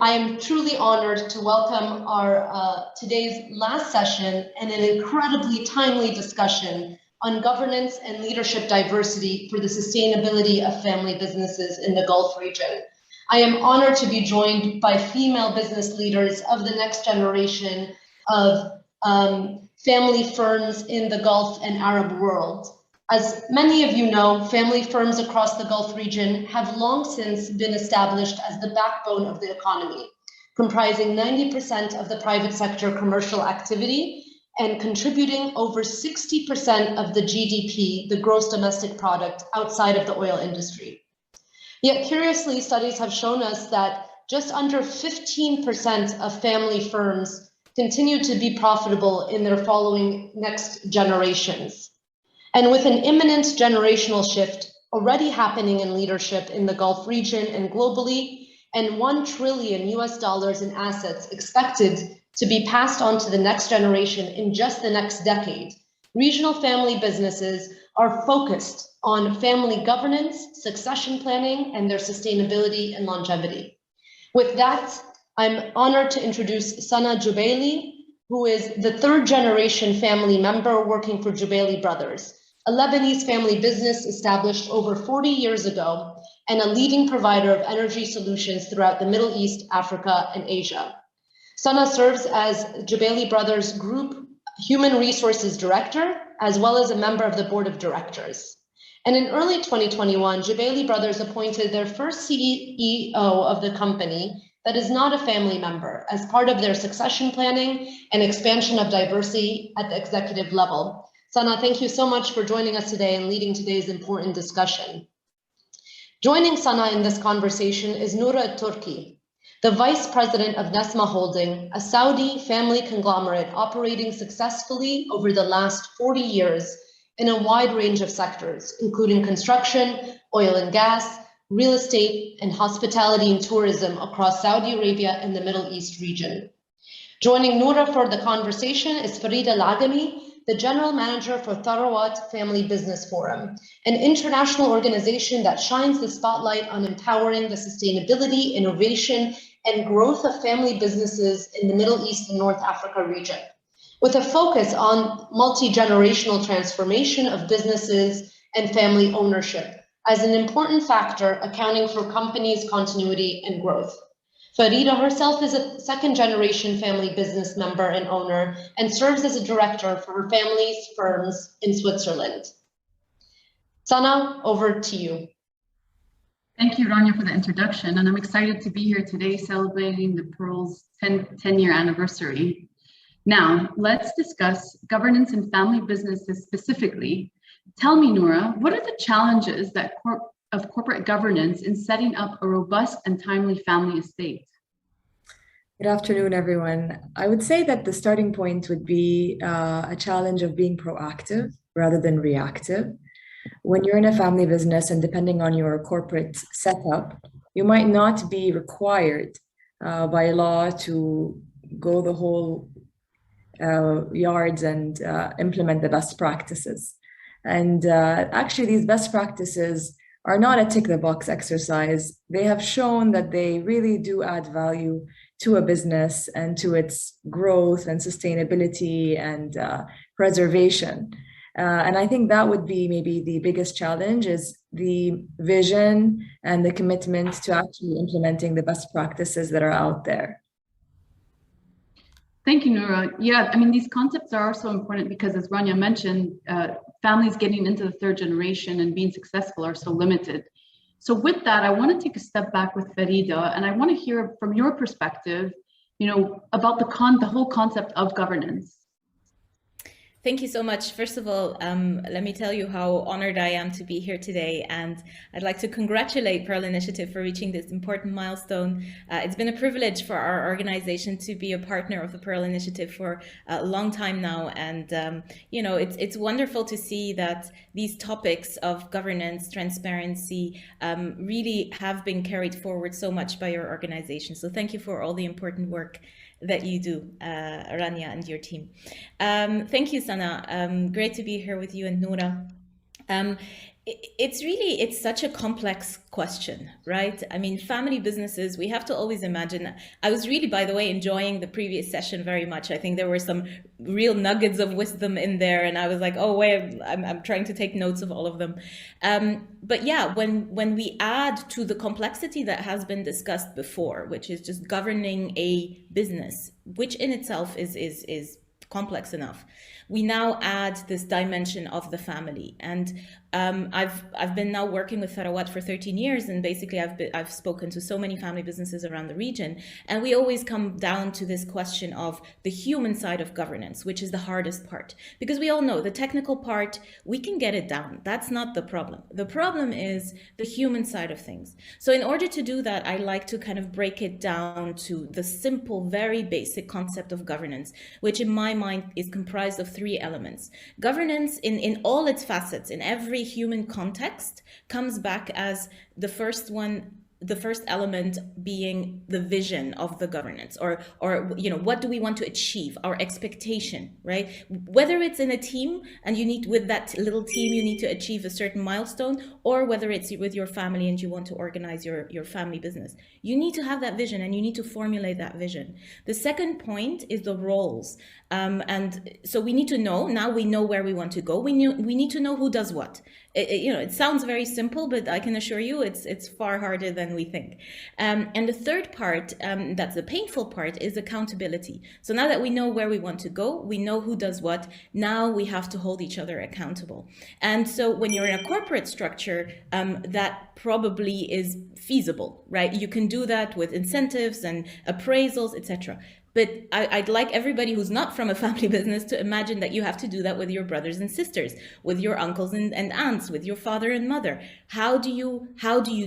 I am truly honored to welcome our today's last session and an incredibly timely discussion on governance and leadership diversity for the sustainability of family businesses in the Gulf region. I am honored to be joined by female business leaders of the next generation of family firms in the Gulf and Arab world. As many of you know, family firms across the Gulf region have long since been established as the backbone of the economy, comprising 90% of the private sector commercial activity and contributing over 60% of the GDP, the gross domestic product, outside of the oil industry. Yet curiously, studies have shown us that just under 15% of family firms continue to be profitable in their following next generations. And with an imminent generational shift already happening in leadership in the Gulf region and globally, and $1 trillion in assets expected to be passed on to the next generation in just the next decade, regional family businesses are focused on family governance, succession planning, and their sustainability and longevity. With that, I'm honored to introduce Sana Jubaili, who is the third generation family member working for Jubaili Brothers, a Lebanese family business established over 40 years ago and a leading provider of energy solutions throughout the Middle East, Africa, and Asia. Sana serves as Jubaili Brothers Group Human Resources Director, as well as a member of the Board of Directors. And in early 2021, Jubaili Brothers appointed their first CEO of the company that is not a family member as part of their succession planning and expansion of diversity at the executive level. Sana, thank you so much for joining us today and leading today's important discussion. Joining Sana in this conversation is Noura Turki, the Vice President of Nesma Holding, a Saudi family conglomerate operating successfully over the last 40 years in a wide range of sectors, including construction, oil and gas, real estate, and hospitality and tourism across Saudi Arabia and the Middle East region. Joining Noura for the conversation is Farida Lagami, the General Manager for Tharawat Family Business Forum, an international organization that shines the spotlight on empowering the sustainability, innovation, and growth of family businesses in the Middle East and North Africa region, with a focus on multi-generational transformation of businesses and family ownership as an important factor accounting for companies' continuity and growth. Farida herself is a second-generation family business member and owner and serves as a director for her family's firms in Switzerland. Sana, over to you. Thank you, Rania, for the introduction. And I'm excited to be here today celebrating the Pearl's 10-year anniversary. Now, let's discuss governance in family businesses specifically. Tell me, Noura, what are the challenges of corporate governance in setting up a robust and timely family estate? Good afternoon, everyone. I would say that the starting point would be a challenge of being proactive rather than reactive. When you're in a family business and depending on your corporate setup, you might not be required by law to go the whole yards and implement the best practices. And actually, these best practices are not a tick-the-box exercise. They have shown that they really do add value to a business and to its growth and sustainability and preservation. And I think that would be maybe the biggest challenge is the vision and the commitment to actually implementing the best practices that are out there. Thank you, Noura. Yeah, I mean, these concepts are so important because, as Rania mentioned, families getting into the third generation and being successful are so limited. So with that, I want to take a step back with Farida, and I want to hear from your perspective, about the whole concept of governance. Thank you so much. First of all, let me tell you how honored I am to be here today. And I'd like to congratulate Pearl Initiative for reaching this important milestone. It's been a privilege for our organization to be a partner of the Pearl Initiative for a long time now. And, it's wonderful to see that these topics of governance, transparency, really have been carried forward so much by your organization. So thank you for all the important work that you do, Rania and your team. Thank you, Sana. Great to be here with you and Noura. It's such a complex question, right? I mean, family businesses, we have to always imagine. I was really, by the way, enjoying the previous session very much. I think there were some real nuggets of wisdom in there, and I was like, oh wait, I'm trying to take notes of all of them. But yeah, when we add to the complexity that has been discussed before, which is just governing a business, which in itself is complex enough, we now add this dimension of the family. And I've been now working with Tharawat for 13 years, and basically I've spoken to so many family businesses around the region, and we always come down to this question of the human side of governance, which is the hardest part, because we all know the technical part, we can get it down. That's not the problem. The problem is the human side of things. So in order to do that, I like to kind of break it down to the simple, very basic concept of governance, which in my mind is comprised of 3 elements. Governance in all its facets, in every human context, comes back as the first element being the vision of the governance, or what do we want to achieve, our expectation, right? Whether it's in a team and with that little team you need to achieve a certain milestone, or whether it's with your family and you want to organize your family business, you need to have that vision and you need to formulate that vision. The second point is the roles, and so we need to know, now we know where we want to go, we need to know who does what. It sounds very simple, but I can assure you it's far harder than we think. And the third part, that's the painful part, is accountability. So now that we know where we want to go, we know who does what, now we have to hold each other accountable. And so when you're in a corporate structure, that probably is feasible, right? You can do that with incentives and appraisals, etc. But I'd like everybody who's not from a family business to imagine that you have to do that with your brothers and sisters, with your uncles and aunts, with your father and mother. How do you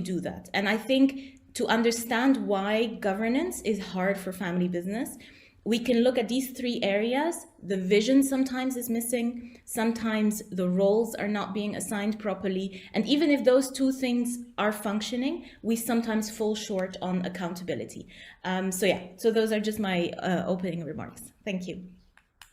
do that? And I think to understand why governance is hard for family business, we can look at these 3 areas. The vision sometimes is missing. Sometimes the roles are not being assigned properly. And even if those 2 things are functioning, we sometimes fall short on accountability. So those are just my opening remarks. Thank you.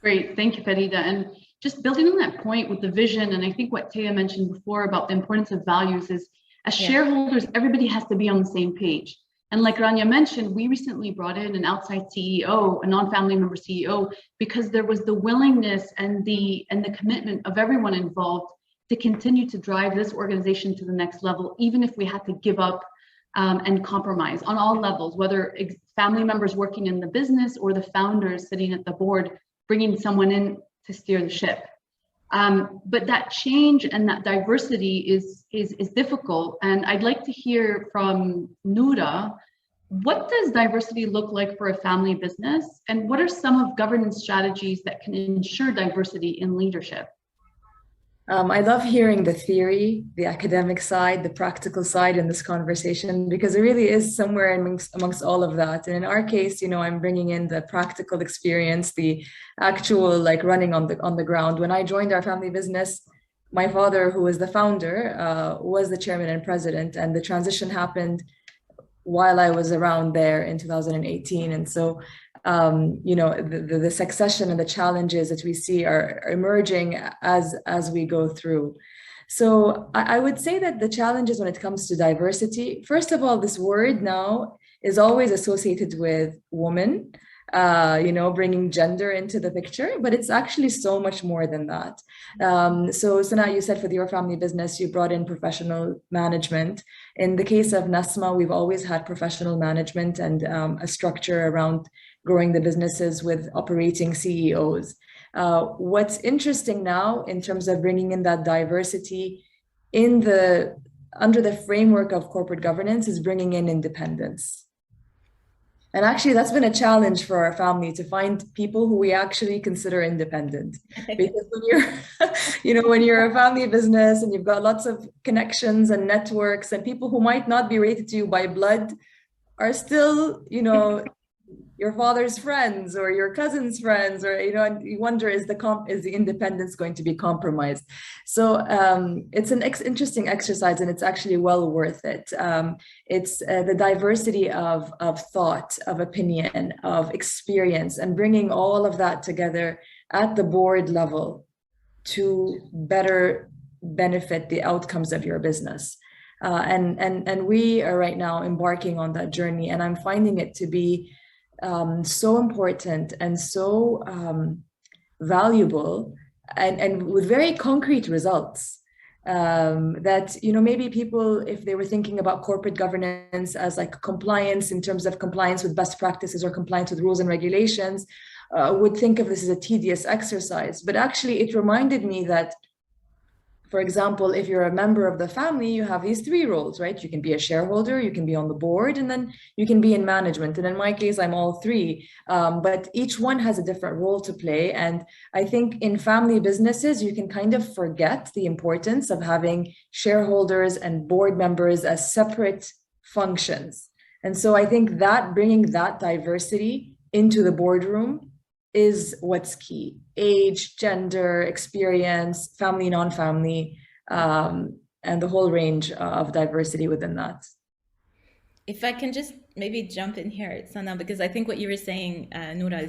Great, thank you, Farida. And just building on that point with the vision, and I think what Taya mentioned before about the importance of values is, as shareholders, everybody has to be on the same page. And like Rania mentioned, we recently brought in an outside CEO, a non-family member CEO, because there was the willingness and the commitment of everyone involved to continue to drive this organization to the next level, even if we had to give up and compromise on all levels, whether family members working in the business or the founders sitting at the board, bringing someone in to steer the ship. But that change and that diversity is difficult. And I'd like to hear from Noura, what does diversity look like for a family business? And what are some of governance strategies that can ensure diversity in leadership? I love hearing the theory, the academic side, the practical side in this conversation, because it really is somewhere amongst all of that. And in our case, I'm bringing in the practical experience, the actual running on the ground. When I joined our family business, my father, who was the founder, was the chairman and president, and the transition happened while I was around there in 2018. And so the succession and the challenges that we see are emerging as we go through. So I would say that the challenges when it comes to diversity, first of all, this word now is always associated with woman, bringing gender into the picture, but it's actually so much more than that. So Sana, you said for your family business, you brought in professional management. In the case of Nasma, we've always had professional management and a structure around growing the businesses with operating CEOs. What's interesting now in terms of bringing in that diversity under the framework of corporate governance is bringing in independence. And actually, that's been a challenge for our family to find people who we actually consider independent. Because when you're a family business and you've got lots of connections and networks, and people who might not be related to you by blood are still, your father's friends or your cousin's friends, or and you wonder, is the independence going to be compromised? So it's an interesting exercise, and it's actually well worth it. It's the diversity of thought, of opinion, of experience, and bringing all of that together at the board level to better benefit the outcomes of your business. And we are right now embarking on that journey, and I'm finding it to be so important and so valuable, and with very concrete results. That, you know, maybe people, if they were thinking about corporate governance as like compliance in terms of compliance with best practices or compliance with rules and regulations, would think of this as a tedious exercise. But actually, it reminded me that, for example, if you're a member of the family, you have these three roles, right? You can be a shareholder, you can be on the board, and then you can be in management. And in my case, I'm all three. But each one has a different role to play. And I think in family businesses, you can kind of forget the importance of having shareholders and board members as separate functions. And so I think that bringing that diversity into the boardroom is what's key. Age, gender, experience, family, non-family, and the whole range of diversity within that. If I can just maybe jump in here, Sana, because I think what you were saying, Noura,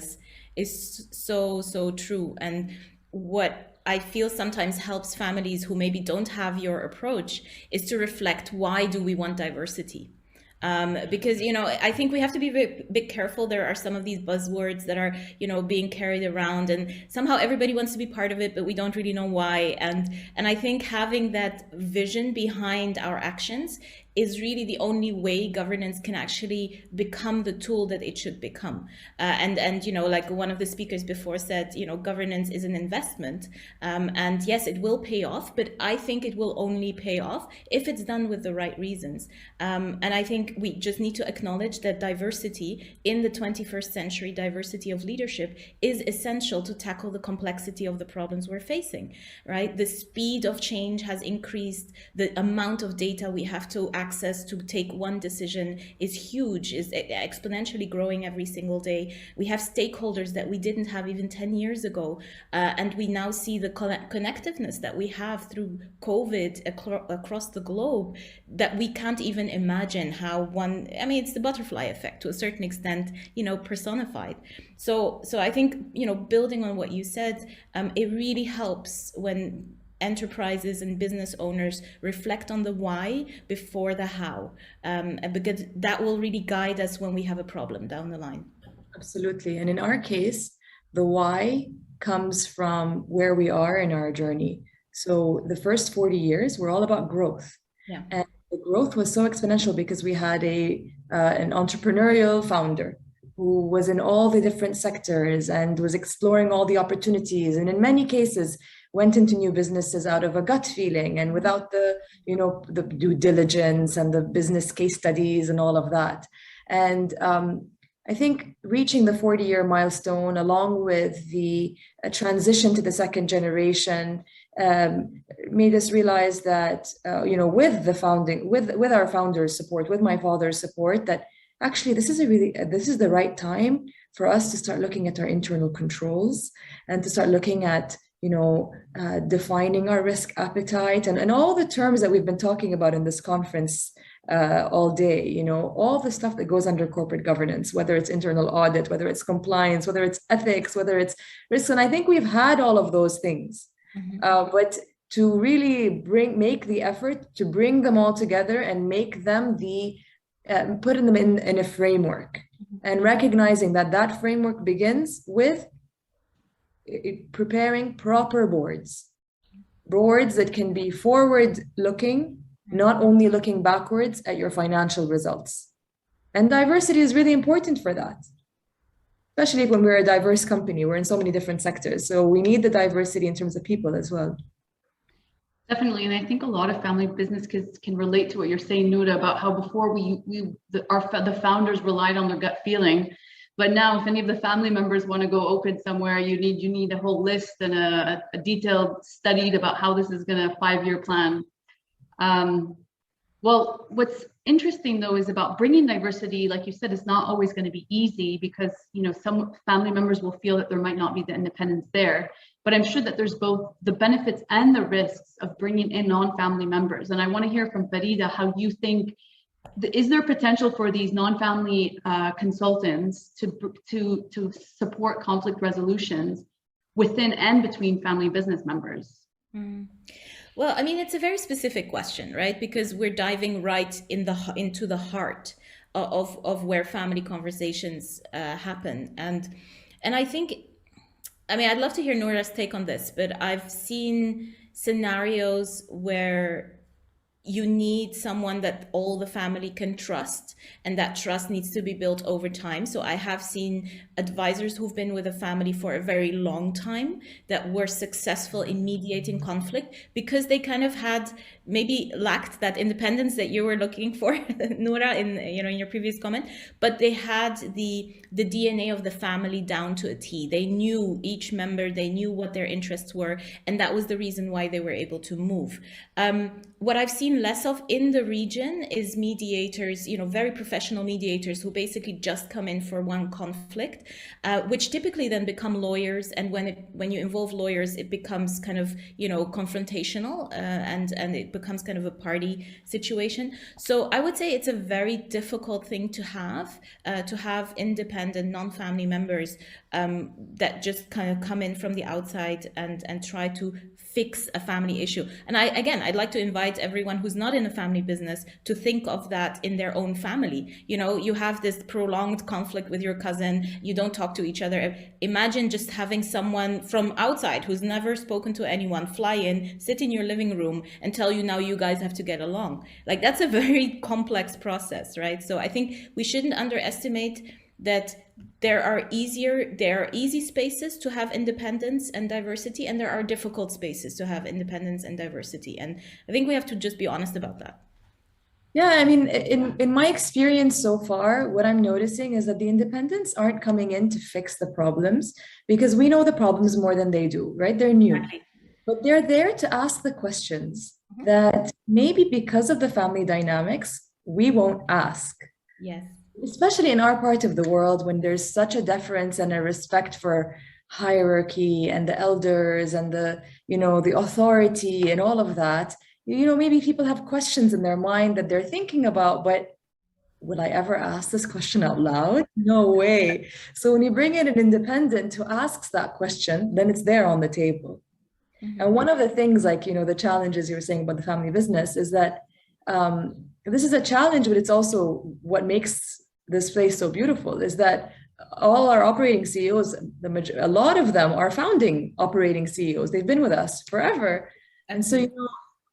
is so true. And what I feel sometimes helps families who maybe don't have your approach is to reflect, why do we want diversity? Because, you know, I think we have to be a bit careful. There are some of these buzzwords that are, you know, being carried around, and somehow everybody wants to be part of it, but we don't really know why. And I think having that vision behind our actions is really the only way governance can actually become the tool that it should become. And you know, like one of the speakers before said, you know, governance is an investment. And yes, it will pay off, but I think it will only pay off if it's done with the right reasons. And I think we just need to acknowledge that diversity in the 21st century, diversity of leadership, is essential to tackle the complexity of the problems we're facing, right? The speed of change has increased. The amount of data we have to access to take one decision is huge, is exponentially growing every single day. We have stakeholders that we didn't have even 10 years ago. And we now see the connectiveness that we have through COVID across the globe that we can't even imagine how one, I mean, it's the butterfly effect to a certain extent, you know, personified. So I think, you know, building on what you said, it really helps when enterprises and business owners reflect on the why before the how, because that will really guide us when we have a problem down the line. Absolutely. And in our case, the why comes from where we are in our journey. So the first 40 years were all about growth. Yeah. And the growth was so exponential because we had an entrepreneurial founder who was in all the different sectors and was exploring all the opportunities, and in many cases went into new businesses out of a gut feeling and without the, you know, the due diligence and the business case studies and all of that. And I think reaching the 40-year milestone, along with the transition to the second generation, made us realize that, you know, with the founding, with our founder's support, with my father's support, that actually this is the right time for us to start looking at our internal controls and to start looking at, you know, defining our risk appetite and all the terms that we've been talking about in this conference all day, you know, all the stuff that goes under corporate governance, whether it's internal audit, whether it's compliance, whether it's ethics, whether it's risk. And I think we've had all of those things, but to really make the effort to bring them all together and make them put them in a framework, and recognizing that framework begins with preparing proper boards that can be forward looking, not only looking backwards at your financial results. And diversity is really important for that, especially when we're a diverse company. We're in so many different sectors, so we need the diversity in terms of people as well. Definitely, and I think a lot of family business kids can relate to what you're saying, Noura, about how before the founders relied on their gut feeling. But now, if any of the family members want to go open somewhere, you need a whole list and a detailed study about how this is going to 5-year plan. Well, what's interesting though is about bringing diversity, like you said, it's not always going to be easy because, you know, some family members will feel that there might not be the independence there. But I'm sure that there's both the benefits and the risks of bringing in non-family members. And I want to hear from Farida how you think, is there potential for these non-family consultants to support conflict resolutions within and between family business members? Well, I mean, it's a very specific question, right? Because we're diving right into the heart of where family conversations happen, and I think, I mean, I'd love to hear Nora's take on this, but I've seen scenarios where you need someone that all the family can trust, and that trust needs to be built over time. So I have seen advisors who've been with a family for a very long time that were successful in mediating conflict because they kind of had maybe lacked that independence that you were looking for, Nora, in your previous comment, but they had the DNA of the family down to a T. They knew each member, they knew what their interests were, and that was the reason why they were able to move. What I've seen less of in the region is mediators, very professional mediators who basically just come in for one conflict, which typically then become lawyers. And when you involve lawyers, it becomes kind of, confrontational, and it becomes kind of a party situation. So I would say it's a very difficult thing to have independent, non-family members that just kind of come in from the outside and try to fix a family issue. And I'd like to invite everyone who's not in a family business to think of that in their own family. You have this prolonged conflict with your cousin, you don't talk to each other. Imagine just having someone from outside who's never spoken to anyone fly in, sit in your living room and tell you now you guys have to get along. Like, that's a very complex process, right? So I think we shouldn't underestimate that there are easy spaces to have independence and diversity, and there are difficult spaces to have independence and diversity. And I think we have to just be honest about that. Yeah, I mean, in my experience so far, what I'm noticing is that the independents aren't coming in to fix the problems, because we know the problems more than they do, right? They're new. Exactly. But they're there to ask the questions that maybe because of the family dynamics, we won't ask. Yes. Especially in our part of the world, when there's such a deference and a respect for hierarchy and the elders and the authority and all of that, maybe people have questions in their mind that they're thinking about, but would I ever ask this question out loud? No way. So when you bring in an independent who asks that question, then it's there on the table. And one of the things, like, the challenges you were saying about the family business is that this is a challenge, but it's also what makes this place so beautiful, is that all our operating CEOs, a lot of them are founding operating CEOs. They've been with us forever. And so,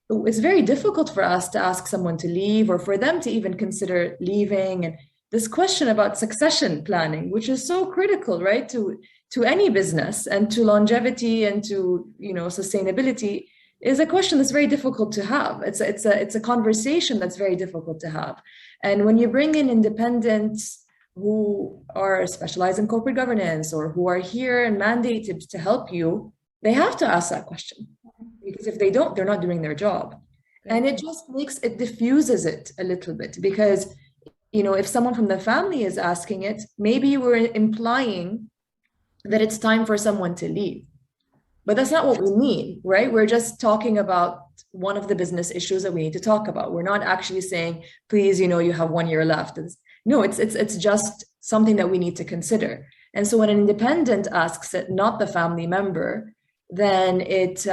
it's very difficult for us to ask someone to leave or for them to even consider leaving. And this question about succession planning, which is so critical, right, to any business and to longevity and to, sustainability, is a question that's very difficult to have. It's a conversation that's very difficult to have. And when you bring in independents who are specialized in corporate governance or who are here and mandated to help you, they have to ask that question. Because if they don't, they're not doing their job. And it just diffuses it a little bit, because, if someone from the family is asking it, maybe we're implying that it's time for someone to leave. But that's not what we mean, right? We're just talking about one of the business issues that we need to talk about. We're not actually saying, please, you have 1 year left. No, it's just something that we need to consider. And so when an independent asks it, not the family member, then it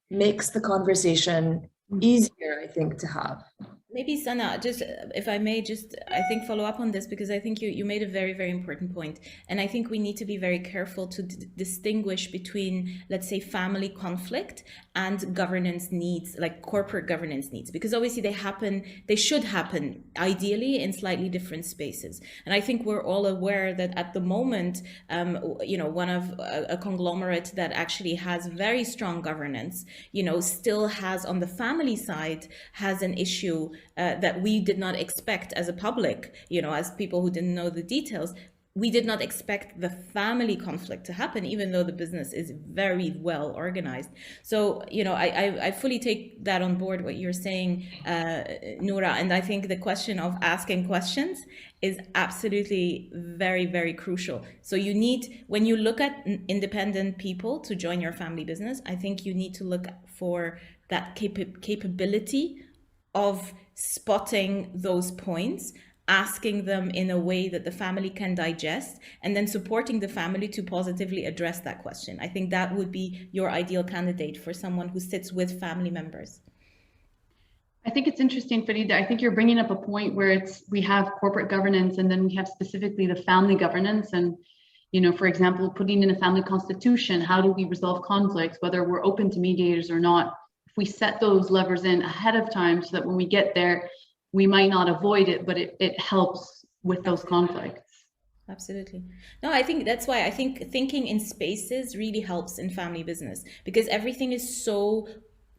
makes the conversation easier, I think, to have. Maybe Sana, just if I may, I think follow up on this, because I think you made a very, very important point. And I think we need to be very careful to distinguish between, let's say, family conflict and governance needs, like corporate governance needs, because obviously they should happen ideally in slightly different spaces. And I think we're all aware that at the moment, one of a conglomerate that actually has very strong governance, still has on the family side has an issue that we did not expect as a public, as people who didn't know the details. We did not expect the family conflict to happen, even though the business is very well organized. So, I fully take that on board, what you're saying, Noura. And I think the question of asking questions is absolutely very, very crucial. So when you look at independent people to join your family business, I think you need to look for that capability of spotting those points asking them in a way that the family can digest, and then supporting the family to positively address that question. I think that would be your ideal candidate for someone who sits with family members. I think it's interesting, Farida. I think you're bringing up a point where we have corporate governance and then we have specifically the family governance. And, you know, for example, putting in a family constitution, how do we resolve conflicts, whether we're open to mediators or not? If we set those levers in ahead of time so that when we get there, we might not avoid it, but it helps with those conflicts. Absolutely. No, I think that's why I think thinking in spaces really helps in family business, because everything is so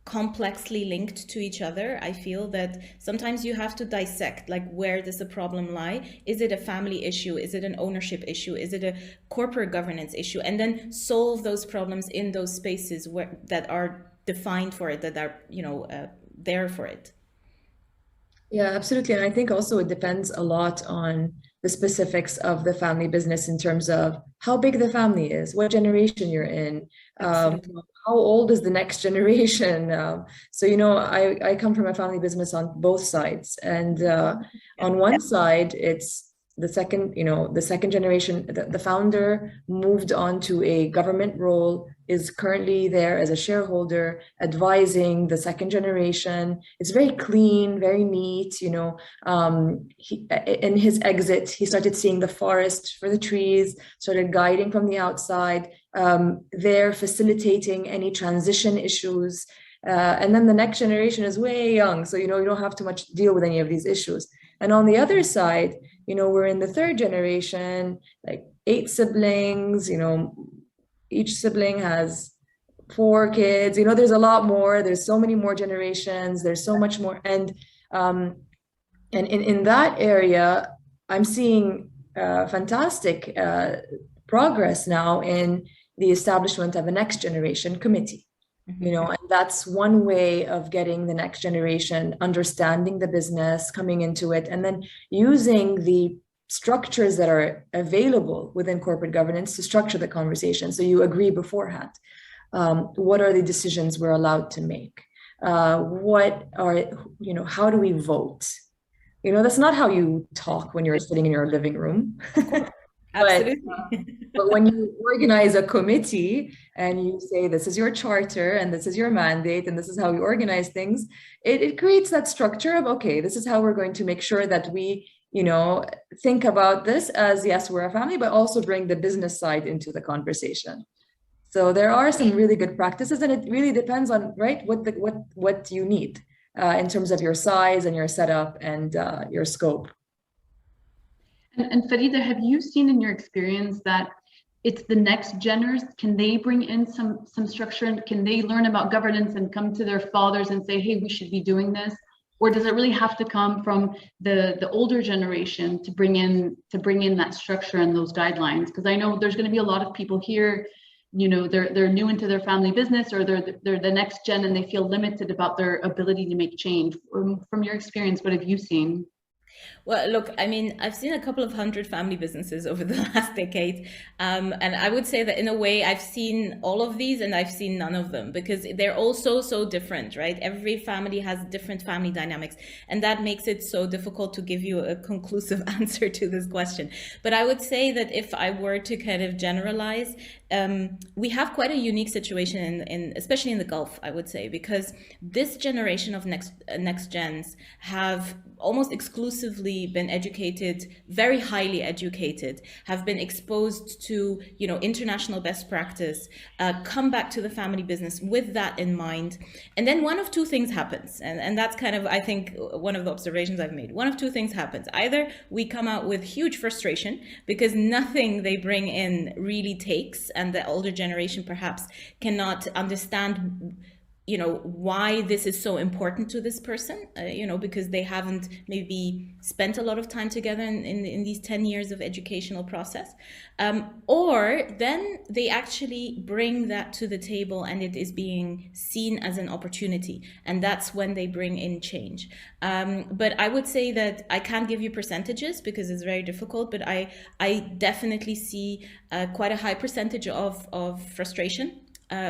complexly linked to each other. I feel that sometimes you have to dissect, like, where does the problem lie? Is it a family issue? Is it an ownership issue? Is it a corporate governance issue? And then solve those problems in those spaces where that are defined for it, that are, you know, there for it. Yeah, absolutely. And I think also it depends a lot on the specifics of the family business in terms of how big the family is, what generation you're in, how old is the next generation. So, you know, I come from a family business on both sides. And on one side, it's the second generation, the founder moved on to a government role, is currently there as a shareholder, advising the second generation. It's very clean, very neat, you know. In his exit, he started seeing the forest for the trees, started guiding from the outside, there facilitating any transition issues. And then the next generation is way young, so, you know, you don't have to much deal with any of these issues. And on the other side, you know, we're in the third generation, like 8 siblings, you know, each sibling has 4 kids, you know, there's a lot more, there's so many more generations, there's so much more. And in that area, I'm seeing fantastic progress now in the establishment of a next generation committee. You know, and that's one way of getting the next generation understanding the business, coming into it, and then using the structures that are available within corporate governance to structure the conversation. So you agree beforehand. What are the decisions we're allowed to make? What are, you know, how do we vote? You know, that's not how you talk when you're sitting in your living room. But when you organize a committee and you say, this is your charter and this is your mandate and this is how we organize things, it creates that structure of, okay, this is how we're going to make sure that we, you know, think about this as, yes, we're a family, but also bring the business side into the conversation. So there are some really good practices, and it really depends on, right, what you need in terms of your size and your setup and your scope. And Farida, have you seen in your experience that it's the next geners? Can they bring in some structure, and can they learn about governance and come to their fathers and say, hey, we should be doing this? Or does it really have to come from the older generation to bring in that structure and those guidelines? Because I know there's going to be a lot of people here, you know, they're new into their family business, or they're the next gen and they feel limited about their ability to make change. From your experience, what have you seen? Well, look, I mean, I've seen a couple of 100 family businesses over the last decade. And I would say that in a way, I've seen all of these and I've seen none of them, because they're all so different, right? Every family has different family dynamics. And that makes it so difficult to give you a conclusive answer to this question. But I would say that if I were to kind of generalize, we have quite a unique situation especially in the Gulf, I would say, because this generation of next gens have almost exclusively been educated, very highly educated, have been exposed to, you know, international best practice, come back to the family business with that in mind. And then one of two things happens. And that's kind of, I think, one of the observations I've made. One of two things happens. Either we come out with huge frustration because nothing they bring in really takes, and the older generation perhaps cannot understand, you know, why this is so important to this person, you know, because they haven't maybe spent a lot of time together in these 10 years of educational process. Or then they actually bring that to the table and it is being seen as an opportunity. And that's when they bring in change. But I would say that I can't give you percentages because it's very difficult, but I definitely see quite a high percentage of frustration.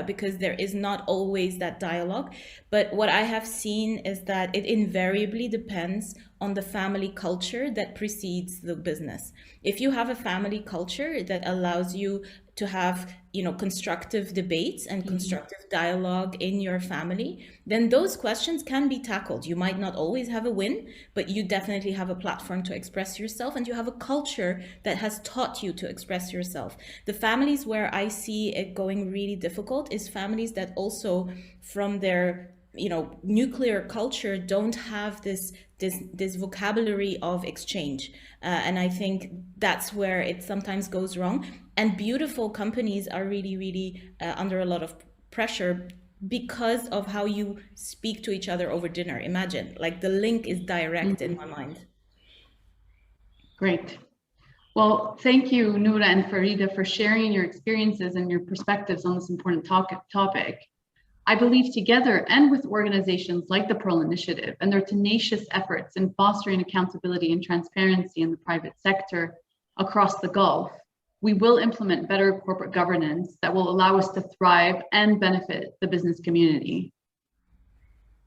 Because there is not always that dialogue. But what I have seen is that it invariably depends on the family culture that precedes the business. If you have a family culture that allows you to have, constructive debates and constructive dialogue in your family, then those questions can be tackled. You might not always have a win, but you definitely have a platform to express yourself, and you have a culture that has taught you to express yourself. The families where I see it going really difficult is families that also, from their nuclear culture, don't have this vocabulary of exchange, and I think that's where it sometimes goes wrong. And beautiful companies are really under a lot of pressure because of how you speak to each other over dinner. Imagine, like, the link is direct in my mind. Great. Well, thank you, Noura and Farida, for sharing your experiences and your perspectives on this important topic. I believe together, and with organizations like the Pearl Initiative and their tenacious efforts in fostering accountability and transparency in the private sector across the Gulf, we will implement better corporate governance that will allow us to thrive and benefit the business community.